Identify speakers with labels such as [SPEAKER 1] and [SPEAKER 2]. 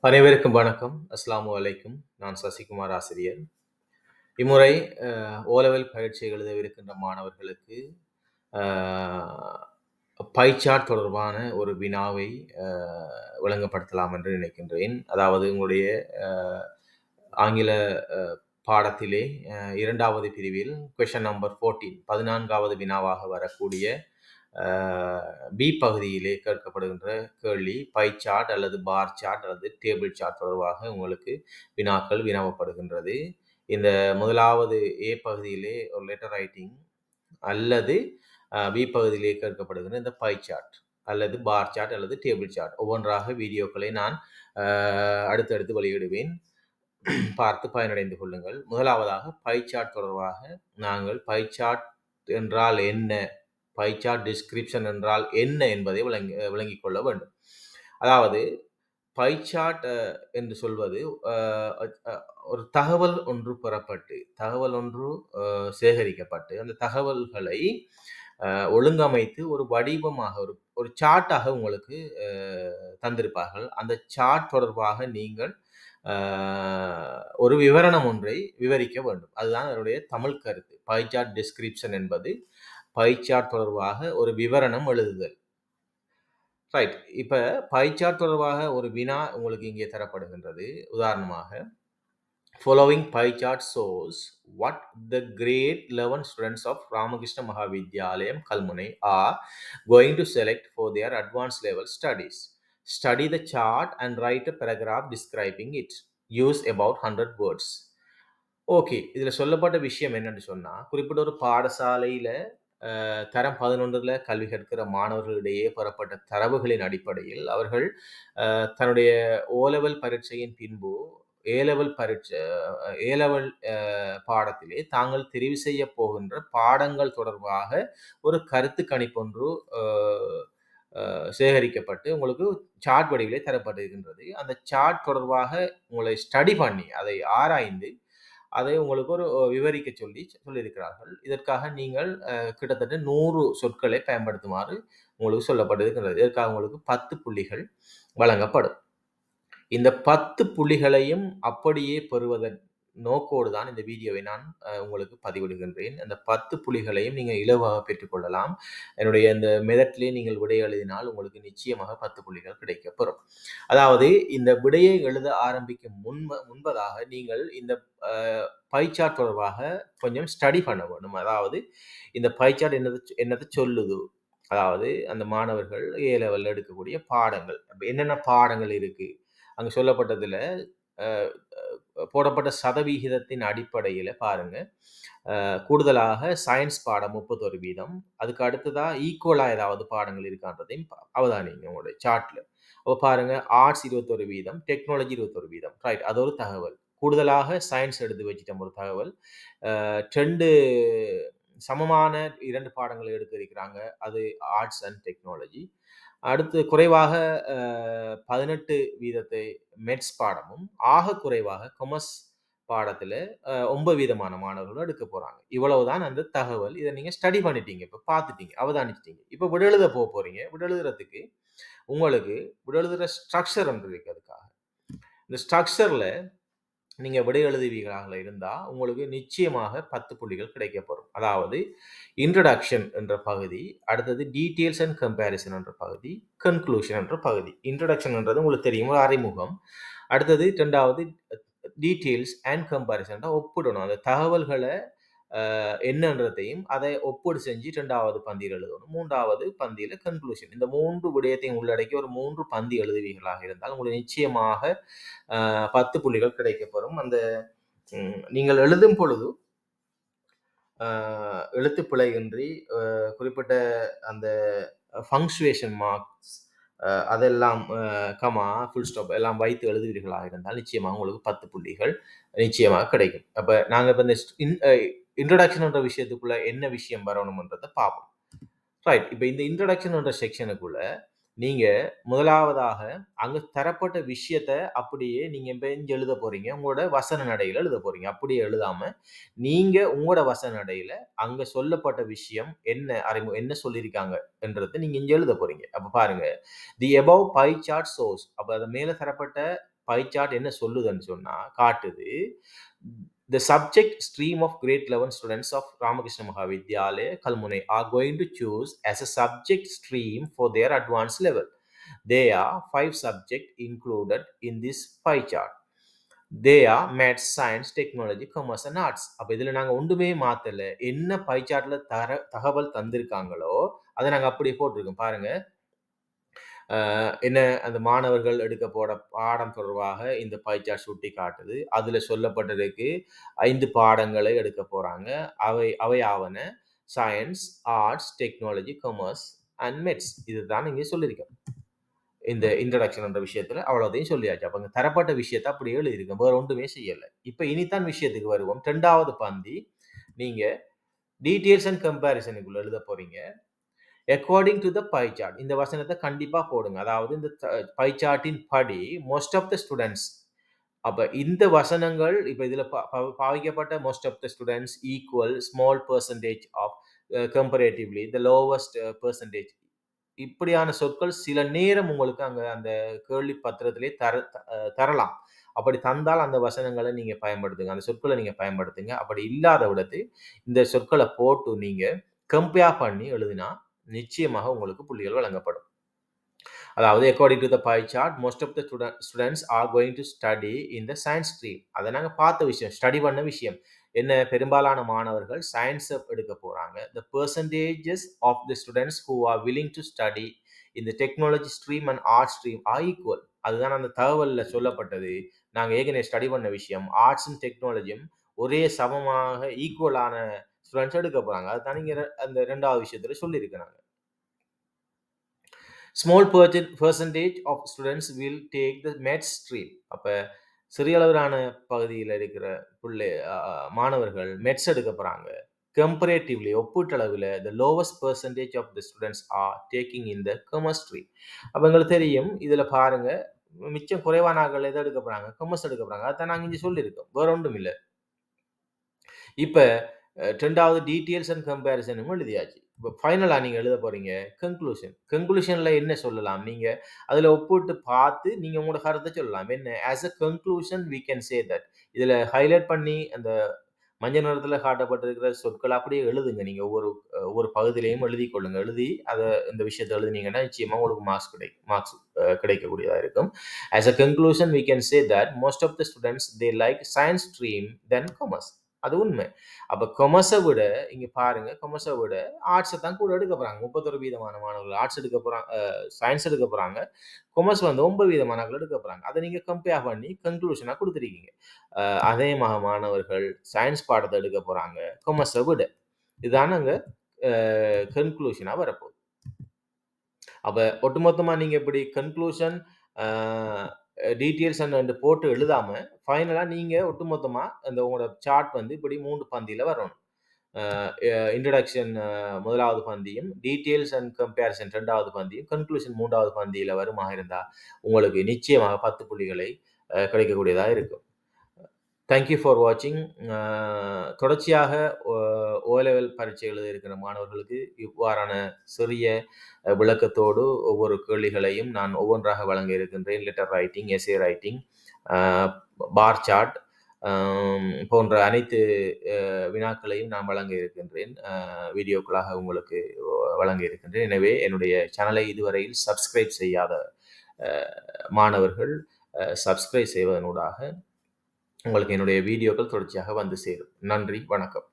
[SPEAKER 1] அனைவருக்கும் வணக்கம். அஸ்ஸலாமு அலைக்கும். நான் சசிகுமார் ஆசிரியர். இம்முறை ஓ லெவல் பரீட்சை எழுதவிருக்கின்ற மாணவர்களுக்கு அ பை சார்ட் தொடர்பான ஒரு வினாவை அ விளங்கப்படுத்தலாம் என்று நினைக்கின்றேன். அதாவது உங்களுடைய அ ஆங்கில அ பாடத்திலே 2வது பிரிவில் கொஸ்டின் நம்பர் 14வது வினாவாக வரக்கூடிய அ பி பகுதியிலே கேட்கப்படுகின்ற கேள்வி பை சார்ட் அல்லது பார் சார்ட் அல்லது டேபிள் சார்ட் தொடர்பாக உங்களுக்கு வினாக்கள் வினவப்படுகின்றது. இந்த முதலாவது ஏ பகுதியிலே ஒரு லெட்டர் ரைட்டிங் அல்லது பி பகுதியிலே கேட்கப்படுகின்ற இந்த பை சார்ட் அல்லது பார் சார்ட் அல்லது டேபிள் சார்ட் ஒவ்வொன்றாக வீடியோக்களை நான் அடுத்தடுத்து வெளியிடுவேன். பார்த்து பயனடைந்து கொள்ளுங்கள். முதலாவதாக பை சார்ட் தொடர்பாக நாங்கள் பை சார்ட் என்றால் என்ன? பை சார்ட் டிஸ்கிரிப்ஷன் என்றால் என்ன என்பதை விளங்கிக் கொள்ள வேண்டும். அதாவது பை சார்ட் என்று சொல்வது ஒரு தகவல் ஒன்று பெறப்பட்டு, தகவல் ஒன்று சேகரிக்கப்பட்டு, அந்த தகவல்களை ஒழுங்கமைத்து ஒரு வடிவமாக ஒரு சார்ட்டாக உங்களுக்கு தந்திருப்பார்கள். அந்த சார்ட் தொடர்பாக நீங்கள் ஒரு விவரணம் ஒன்றை விவரிக்க வேண்டும். அதுதான் அதனுடைய தமிழ் கருத்து. பை சார்ட் டிஸ்கிரிப்ஷன் என்பது பை சார்ட் தொடர்பாக ஒரு விவரணம் எழுதுதல். ரைட். இப்ப பை சார்ட் தொடர்பாக ஒரு வினா உங்களுக்கு இங்கே தரப்படுகின்றது. உதாரணமாக, following pie chart shows what the grade 11 students of Ramakrishna Mahavidyalayam Kalmune are going to select for their advanced level studies. Study the chart and write a paragraph describing it. Use about 100 words. Okay. இதுல சொல்லப்பட்ட விஷயம் என்னன்னு சொன்னா, குறிப்பிட்ட ஒரு பாடசாலையில தரம் 11ல கல்வி கற்கிற மாணவர்களிடையே பெறப்பட்ட தரவுகளின் அடிப்படையில் அவர்கள் தன்னுடைய ஓ லெவல் பரீட்சையின் பின்பு ஏ லெவல் பாடத்திலே தாங்கள் தெரிவு செய்ய போகின்ற பாடங்கள் தொடர்பாக ஒரு கருத்து கணிப்பொன்று சேகரிக்கப்பட்டு உங்களுக்கு சார்ட் வடிவிலே தரப்பட்டிருக்கின்றது. அந்த சார்ட் தொடர்பாக உங்களை ஸ்டடி பண்ணி அதை ஆராய்ந்து அதை உங்களுக்கு ஒரு விவரிக்க சொல்லியிருக்கிறார்கள். இதற்காக நீங்கள் கிட்டத்தட்ட 100 சொற்களை பயன்படுத்துமாறு உங்களுக்கு சொல்லப்பட்டிருக்கிறது. இதற்காக உங்களுக்கு 10 புள்ளிகள் வழங்கப்படும். இந்த 10 புள்ளிகளையும் அப்படியே பெறுவதன் நோக்கோடு தான் இந்த வீடியோவை நான் உங்களுக்கு பதிவிடுகின்றேன். அந்த 10 புள்ளிகளையும் நீங்கள் இலவாக பெற்றுக்கொள்ளலாம். என்னுடைய இந்த மெதட்லே நீங்கள் விடை எழுதினால் உங்களுக்கு நிச்சயமாக 10 புள்ளிகள் கிடைக்கப்பெறும். அதாவது இந்த விடையை எழுத ஆரம்பிக்கும் முன்பதாக நீங்கள் இந்த பை சார்ட் தொடர்பாக கொஞ்சம் ஸ்டடி பண்ண வேண்டும். அதாவது இந்த பை சார்ட் என்னது சொல்லுது? அதாவது அந்த மாணவர்கள் ஏ லெவல்ல எடுக்கக்கூடிய பாடங்கள். என்னென்ன பாடங்கள் இருக்கு? அங்க சொல்லப்பட்டதுல போடப்பட்ட சதவிகிதத்தின் அடிப்படையில பாருங்க. கூடுதலாக சயின்ஸ் பாடம் 31%. அதுக்கு அடுத்ததா ஈக்குவலா ஏதாவது பாடங்கள் இருக்கான்றதையும் அவதானிங்க உங்களுடைய சார்ட்ல. அப்ப பாருங்க, ஆர்ட்ஸ் 21%, டெக்னாலஜி 21%. ரைட். அது ஒரு தகவல். கூடுதலாக சயின்ஸ் எடுத்து வச்சுட்டோம் ஒரு தகவல். 2 சமமான 2 பாடங்களை எடுக்க இருக்கிறாங்க. அது ஆர்ட்ஸ் அண்ட் டெக்னாலஜி. அடுத்து குறைவாக 18% மெட்ஸ் பாடமும், ஆக குறைவாக கொமர்ஸ் பாடத்துல 9% மாணவர்களும் எடுக்க போறாங்க. இவ்வளவுதான் அந்த தகவல். இதை நீங்க ஸ்டடி பண்ணிட்டீங்க. இப்ப பார்த்துட்டீங்க, அவதானிச்சிட்டீங்க. இப்ப விடெழுத போறீங்க. விடெழுதுறதுக்கு உங்களுக்கு விடெழுதுற ஸ்ட்ரக்சர் ஒன்று இருக்கு அதுக்காக. இந்த ஸ்ட்ரக்சர்ல நீங்க விடை எழுதுவீர்களாக இருந்தா உங்களுக்கு நிச்சயமாக 10 புள்ளிகள் கிடைக்கப்பெறும். அதாவது இன்ட்ரோடக்ஷன் என்ற பகுதி, அடுத்தது டீட்டெயில்ஸ் அண்ட் கம்பேரிசன் என்ற பகுதி, கன்க்ளூஷன் என்ற பகுதி. இன்ட்ரோடக்ஷன் என்றது உங்களுக்கு தெரியும், ஒரு அறிமுகம். அடுத்தது 2வது டீட்டெயில்ஸ் அண்ட் கம்பேரிசன் ஒப்பிடணும். அந்த தகவல்களை என்னன்றதையும் அதை ஒப்பீடு செஞ்சு 2வது பந்தியில் எழுதணும். 3வது பந்தியில் கன்க்ளூஷன். இந்த 3 விடயத்தையும் உள்ளடக்கி ஒரு 3 பந்தி எழுதுவீர்களாக இருந்தால் உங்களுக்கு நிச்சயமாக 10 புள்ளிகள் கிடைக்கப்பெறும். அந்த நீங்கள் எழுதும் பொழுது எழுத்துப்பிழையின்றி குறிப்பிட்ட அந்த பங்க்சுவேஷன் மார்க்ஸ் அதெல்லாம் கமா, ஃபுல் ஸ்டாப் எல்லாம் வைத்து எழுதுவீர்களாக இருந்தால் நிச்சயமாக உங்களுக்கு 10 புள்ளிகள் நிச்சயமாக கிடைக்கும். அப்ப நாங்க இப்ப இந்த இன்ட்ரோடக்ஷன் என்ற விஷயத்துக்குள்ள என்ன விஷயம் வரணும்ன்றதை பார்ப்போம். ரைட். இப்ப இந்த இன்ட்ரோடக்ஷன் என்ற செக்ஷனுக்குள்ள நீங்க முதலாவதாக அங்க தரப்பட்ட விஷயத்த அப்படியே நீங்க பெஞ்சு எழுத போறீங்க. உங்களோட வசன நடையில எழுத போறீங்க. அப்படியே எழுதாம நீங்க உங்களோட வசன நடையில அங்க சொல்லப்பட்ட விஷயம் என்ன சொல்லியிருக்காங்க என்றதை நீங்க இங்க எழுத போறீங்க. அப்ப பாருங்க, தி above pie chart shows. அப்ப அது மேல தரப்பட்ட பை சார்ட் என்ன சொல்லுதுன்னு சொன்னா காட்டுது. The subject stream of grade 11 students of Ramakrishna Mahavidyalaya, Kalmune are going to choose as a subject stream for their advanced level. There are 5 subjects included in this pie chart. They are maths, science, technology, commerce and arts. அப்ப இதுல நாங்க ஒன்றுமே மாத்தல. என்ன by சார்ட்ல தகவல் தந்திருக்காங்களோ அதை நாங்க அப்படியே போட்டிருக்கோம். பாருங்க, என்ன அந்த மாணவர்கள் எடுக்க போற பாடம் தொடர்பாக இந்த பை சார்ட் சுட்டி காட்டுது. அதுல சொல்லப்பட்டதுக்கு 5 பாடங்களை எடுக்க போறாங்க. அவையாவன science, arts, technology, commerce and maths. இதுதான் இங்கே சொல்லியிருக்கேன். இந்த இன்ட்ரடக்ஷன் என்ற விஷயத்துல அவ்வளோதையும் சொல்லியாச்சு. அப்ப தரப்பட்ட விஷயத்தை அப்படியே எழுதியிருக்கேன். வேற ஒன்றுமே செய்யலை. இப்ப இனித்தான் விஷயத்துக்கு வருவோம். 2வது பந்தி நீங்க டீட்டெயில்ஸ் அண்ட் கம்பேரிசனுக்குள்ள எழுத போறீங்க. According to the pie chart. இந்த வசனத்தை கண்டிப்பா போடுங்க. அதாவது இந்த பை சார்ட்டின் படி மோஸ்ட் ஆஃப் த ஸ்டூடெண்ட்ஸ். அப்ப இந்த வசனங்கள் இப்ப இதுல பாவிக்கப்பட்ட most of the students equal small percentage of comparatively the lowest percentage. இப்படியான சொற்கள் சில நேரம் உங்களுக்கு அங்க அந்த கேள்வி பத்திரத்திலே தரலாம். அப்படி தந்தால் அந்த வசனங்களை நீங்க பயன்படுத்துங்க. அந்த சொற்களை நீங்க பயன்படுத்துங்க. அப்படி இல்லாத விடத்து இந்த சொற்களை போட்டு நீங்க கம்பேர் பண்ணி எழுதினா நிச்சயமாக உங்களுக்கு புள்ளிகள் வழங்கப்படும். அதாவது according to the pie chart most of the students are going to study in the science stream. அதை நாங்க பார்த்த விஷயம், ஸ்டடி பண்ண விஷயம் என்ன, பெரும்பாலான மாணவர்கள் சயின்ஸ் எடுக்க போறாங்க. The percentages of the students who are willing to study இந்த technology stream and art stream are equal. அதுதான் அந்த தகவல்ல சொல்லப்பட்டது. நாங்க ஏற்கனவே ஸ்டடி பண்ண விஷயம், ஆர்ட்ஸும் டெக்னாலஜியும் ஒரே சமமாக ஈக்குவலான ஸ்டூடெண்ட்ஸ் எடுக்க போறாங்க. அதுதான் நீங்க அந்த 2வது விஷயத்துல சொல்லியிருக்கிறாங்க. Small percentage of students will take the maths stream. அப்ப சிறிய அளவிலான பகுதியில் இருக்கிற மாணவர்கள் மெட்ஸ் எடுக்க போறாங்க. கம்பேரேட்டிவ்லி ஒப்பீட்டளவில் the lowest percentage of the students are taking in the commerce stream. அப்ப எங்களுக்கு தெரியும் இதுல பாருங்க மிச்சம் குறைவான ஆட்கள் எதை எடுக்க போறாங்க, காமர்ஸ் எடுக்க போறாங்க. அதான் நாங்க இங்க சொல்லியிருக்கோம், வேற ஒன்றும் இல்லை. இப்ப 2வது டீட்டெயில்ஸ் அண்ட் கம்பேரிசனும் எழுதியாச்சு. இப்போ ஃபைனலாக நீங்கள் எழுத போறீங்க கன்க்ளூஷன்ல என்ன சொல்லலாம், நீங்க அதில் ஒப்பிட்டு பார்த்து நீங்க உங்களோட கருத்தை சொல்லலாம். என்ன as a conclusion we can say that. இதில் ஹைலைட் பண்ணி அந்த மஞ்சள் நிறத்தில் காட்டப்பட்டிருக்கிற சொற்கள் அப்படியே எழுதுங்க. நீங்க ஒவ்வொரு பகுதியிலையும் எழுதி கொள்ளுங்க. எழுதி அதை இந்த விஷயத்தை எழுதினீங்கன்னா நிச்சயமா உங்களுக்கு மார்க்ஸ் கிடைக்கக்கூடியதாக இருக்கும். As a conclusion we can say that most of the students they like science stream then commerce. அது உண்மை. அப்ப கொமர்ஸை விட இங்க பாருங்க, கொமர்ஸை விட ஆர்ட்ஸை தான் கூட எடுக்க போறாங்க. 31% மாணவர்கள் ஆர்ட்ஸ் எடுக்க போறாங்க, சயின்ஸ் எடுக்க போறாங்க. கொமர்ஸ் வந்து 9% எடுக்க போறாங்க. அதை நீங்க கம்பேர் பண்ணி கன்க்ளூஷனா கொடுத்துருக்கீங்க. அதே மாணவர்கள் சயின்ஸ் பாடத்தை எடுக்க போறாங்க கொமர்ஸை விட. இதுதான் அங்க கன்க்ளூஷனா வரப்போகுது. அப்ப ஒட்டுமொத்தமா நீங்க இப்படி கன்க்ளூஷன் டீட்டெயில்ஸ் அண்ட் போட்டு எழுதாம ஃபைனலா நீங்க ஒட்டுமொத்தமா அந்த உங்களோட சார்ட் வந்து இப்படி 3 பந்தியில வரணும். இன்ட்ரடக்ஷன் 1வது பந்தியும், டீட்டெயில்ஸ் அண்ட் கம்பேரிசன் 2வது பந்தியும், கன்க்ளூஷன் 3வது பந்தியில வருமாக இருந்தா உங்களுக்கு நிச்சயமாக 10 புள்ளிகளை கிடைக்கக்கூடியதாக இருக்கும். தேங்க்யூ ஃபார் வாட்சிங். தொடர்ச்சியாக ஓ லெவல் பரீட்சை எழுத இருக்கிற மாணவர்களுக்கு இவ்வாறான சிறிய விளக்கத்தோடு ஒவ்வொரு கேள்விகளையும் நான் ஒவ்வொன்றாக வழங்க இருக்கின்றேன். Letter writing, essay writing, bar chart போன்ற அனைத்து வினாக்களையும் நான் வழங்க இருக்கின்றேன். வீடியோக்களாக உங்களுக்கு வழங்க இருக்கின்றேன். எனவே என்னுடைய சேனலை இதுவரையில் சப்ஸ்கிரைப் செய்யாத மாணவர்கள் சப்ஸ்கிரைப் செய்வதனூடாக உங்களுக்கு என்னுடைய வீடியோக்கள் தொடர்ச்சியாக வந்து சேரும். நன்றி, வணக்கம்.